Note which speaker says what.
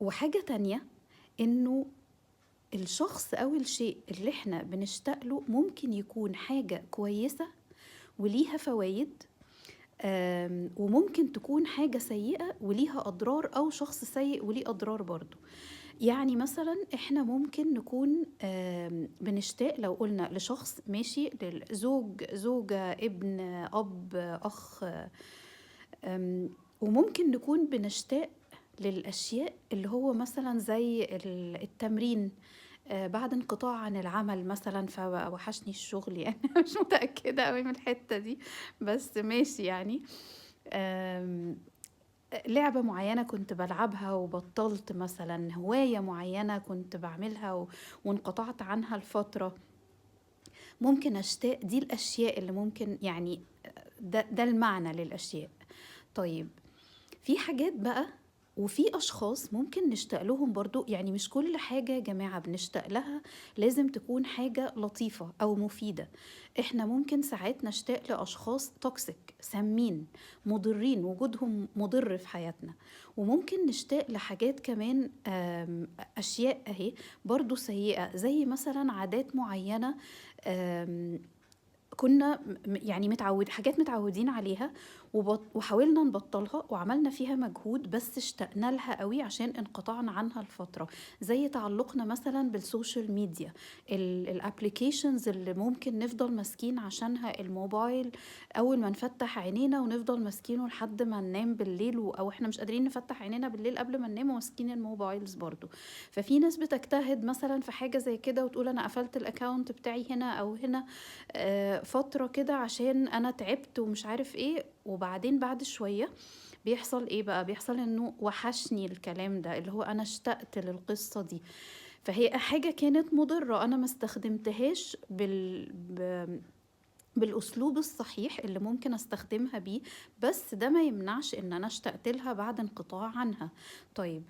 Speaker 1: وحاجة تانية إنه الشخص أو الشيء اللي إحنا بنشتاق له ممكن يكون حاجة كويسة وليها فوايد، وممكن تكون حاجة سيئة وليها أضرار، أو شخص سيء وليه أضرار برضه. يعني مثلًا إحنا ممكن نكون بنشتاق لو قُلنا لشخص ماشي زوج، زوجة، ابن، أب، أخ، وممكن نكون بنشتاق للأشياء اللي هو مثلًا زي التمرين بعد انقطاع عن العمل مثلًا، فبقى وحشني الشغل يعني مش متأكدة أوي من الحتّة دي، بس ماشي يعني. آمم لعبة معيّنة كنت بالعبها وبطّلت مثلًا، هواية معيّنة كنت باعملها وانقطعت عنها لفترة، ممكن أشتاق. دي الأشياء اللي ممكن يعني ده المعنى للأشياء. طيب، في حاجات بقى وفي أشخاص ممكن نشتاق لهم برضه، يعني مش كل حاجة يا جماعة بنشتاق لها لازم تكون حاجة لطيفة أو مفيدة. إحنا ممكن ساعات نشتاق لأشخاص توكسيك، سامين، مضرين، وجودهم مضر في حياتنا. وممكن نشتاق لحاجات كمان، أشياء أهي برضه سيئة، زي مثلا عادات معينة آم، كنا يعني حاجات متعودين عليها وحاولنا نبطّلها وعملنا فيها مجهود، بس اشتقنا لها أوي عشان انقطعنا عنها لفترة، زي تعلُّقنا مثلًا بالسوشيال ميديا، الapplications اللي ممكن نفضل ماسكين عشانها الموبايل أول ما نفتّح عينينا ونفضل ماسكينه لحد ما ننام بالليل، أو إحنا مش قادرين نفتّح عينينا بالليل قبل ما ننام وماسكين الموبايلز برضه. ففي ناس بتجتهد مثلًا في حاجة زي كده وتقول أنا قفلت الaccount بتاعي هنا أو هنا فترة كده عشان أنا تعبت ومش عارف إيه، وبعدين بعد شوية بيحصل إيه بقى، بيحصل إنه وحشني الكلام ده، اللي هو أنا اشتقت للقصة دي. فهي حاجة كانت مُضرة، أنا ما استخدمتهاش بالأسلوب الصحيح اللي ممكن أستخدمها بيه، بس ده ما يمنعش إن أنا اشتقت لها بعد انقطاع عنها. طيب،